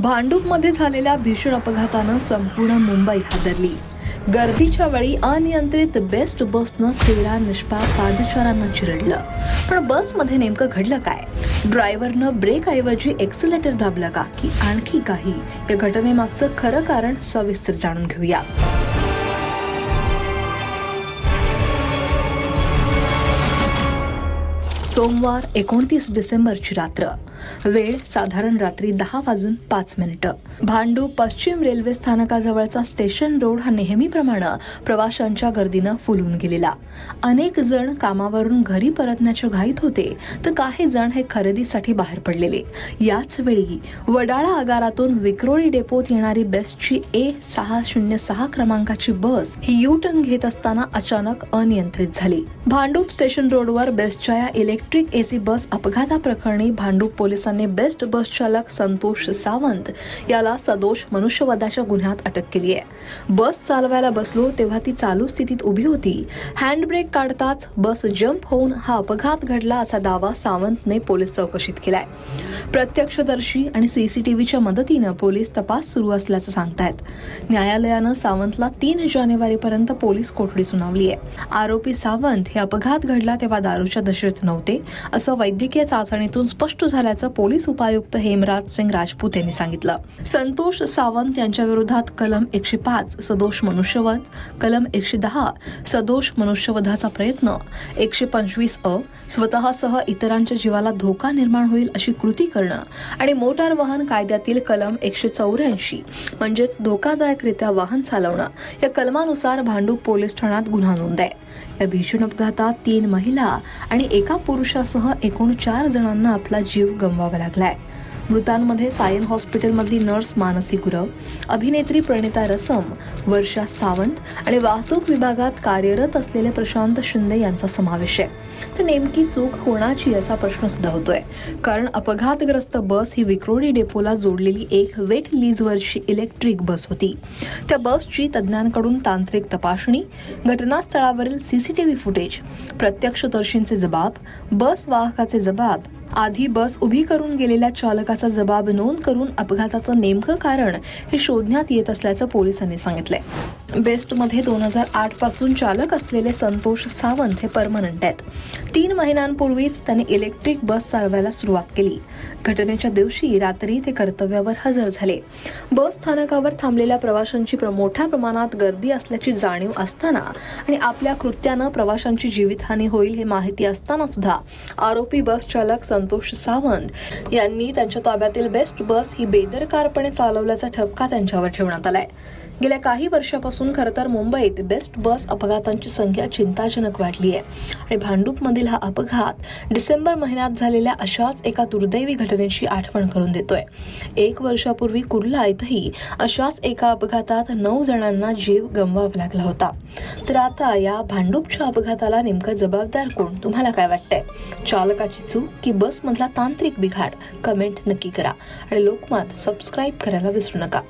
भांडूपमध्ये झालेल्या भीषण अपघातानं संपूर्ण मुंबई हादरली. गर्दीच्या वेळी अनियंत्रित बेस्ट बसनं 13 निष्पाप पादचाऱ्यांना चिरडलं. पण बसमध्ये नेमकं घडलं काय? ड्रायव्हरनं ब्रेक ऐवजी एक्सिलेटर दाबलं का की आणखी काही? या घटनेमागचं खरं कारण सविस्तर जाणून घेऊया. सोमवार 29 डिसेंबरची रात्र. वेळ साधारण रात्री 10:05. भांडूप पश्चिम रेल्वे स्थानकाजवळचा स्टेशन रोड हा नेहमीप्रमाणे प्रवाशांच्या गर्दीनं फुलून गेलेला. अनेक जण कामावरून घरी परतण्याच्या घाईत होते, तर काही जण हे खरेदीसाठी बाहेर पडलेले. याच वेळी वडाळा आगारातून विक्रोळी डेपोत येणारी बेस्टची A606 क्रमांकाची बस ही यू टर्न घेत असताना अचानक अनियंत्रित झाली. भांडूप स्टेशन रोडवर बेस्टच्या या इलेक्ट्रिक एसी बस अपघाताप्रकरणी भांडूप पोलिसांनी बेस्ट बस चालक संतोष सावंत याला सदोष मनुष्यवधाच्या गुन्ह्यात अटक केली आहे. बस चालवायला बसलो तेव्हा ती चालू स्थितीत उभी होती. हँडब्रेक काढताच बस जंप होऊन हा अपघात घडला असा दावा सावंतने पोलीस चौकशीत केलाय. प्रत्यक्षदर्शी आणि सीसीटीव्हीच्या मदतीनं पोलीस तपास सुरू असल्याचं सांगतायत. न्यायालयानं सावंतला 3 जानेवारीपर्यंत पोलीस कोठडी सुनावली आहे. आरोपी सावंत हे अपघात घडला तेव्हा दारूच्या दशेत नव्हते असं वैद्यकीय चाचणीतून स्पष्ट झाल्याचं पोलीस उपायुक्त हेमराज सिंग राजपूत यांनी सांगितलं. संतोष सावंत यांच्या विरोधात कलम 105 सदोष मनुष्यवध, कलम 110 सदोष मनुष्यवधाचा प्रयत्न, 125 स्वतःसह इतरांच्या जीवाला धोका निर्माण होईल अशी कृती करणं आणि मोटार वाहन कायद्यातील कलम 184 म्हणजेच धोकादायकरित्या वाहन चालवणं या कलमानुसार भांडूप पोलीस ठाण्यात गुन्हा नोंद आहे. या भीषण अपघातात 3 महिला आणि एका पुरुषासह एकूण 4 जणांना आपला जीव गमवावा लागलाय. मृतांमध्ये सायन हॉस्पिटलमधली नर्स मानसी गुरव, अभिनेत्री प्रणिता रसम, वर्षा सावंत आणि वाहतूक विभागात कार्यरत असलेले प्रशांत शिंदे यांचा समावेश आहे. तर नेमकी चूक कोणाची असा प्रश्न सुद्धा होतोय, कारण अपघातग्रस्त बस ही विक्रोळी डेपोला जोडलेली एक वेट लीजवरची इलेक्ट्रिक बस होती. त्या बसची तज्ज्ञांकडून तांत्रिक तपासणी, घटनास्थळावरील सीसीटीव्ही फुटेज, प्रत्यक्षदर्शींचे जबाब, बस वाहकाचे जबाब, आधी बस उभी करून गेलेल्या चालकाचा जबाब नोंद करून अपघाताचं नेमकं कारण हे शोधण्यात येत असल्याचं पोलिसांनी सांगितलंय. बेस्टमध्ये 2008 पासून चालक असलेले संतोष सावंत हे परमनंट आहेत. 3 महिन्यांपूर्वीच त्यांनी इलेक्ट्रिक बस चालवायला सुरुवात केली. घटनेच्या दिवशी रात्री ते कर्तव्यावर हजर झाले. बस स्थानकावर थांबलेल्या प्रवाशांची मोठ्या प्रमाणात गर्दी असल्याची जाणीव असताना आणि आपल्या कृत्यानं प्रवाशांची जीवितहानी होईल हे माहिती असताना सुद्धा आरोपी बस चालक संतोष सावंत यांनी त्यांच्या ताब्यातील बेस्ट बस ही बेदरकारपणे चालवल्याचा ठपका त्यांच्यावर ठेवण्यात आलाय. गेल्या काही वर्षापासून खरं तर मुंबईत बेस्ट बस अपघातांची संख्या चिंताजनक वाढली आहे आणि भांडूपमधील हा अपघात डिसेंबर महिन्यात झालेल्या अशाच एका दुर्दैवी घटनेची आठवण करून देतोय. 1 वर्षापूर्वी कुर्ला इथंही अशाच एका अपघातात 9 जणांना जीव गमवावा लागला होता. तर आता या भांडूपच्या अपघाताला नेमकं जबाबदार कोण? तुम्हाला काय वाटतंय? चालकाची चूक की बसमधला तांत्रिक बिघाड? कमेंट नक्की करा आणि लोकमत सबस्क्राईब करायला विसरू नका.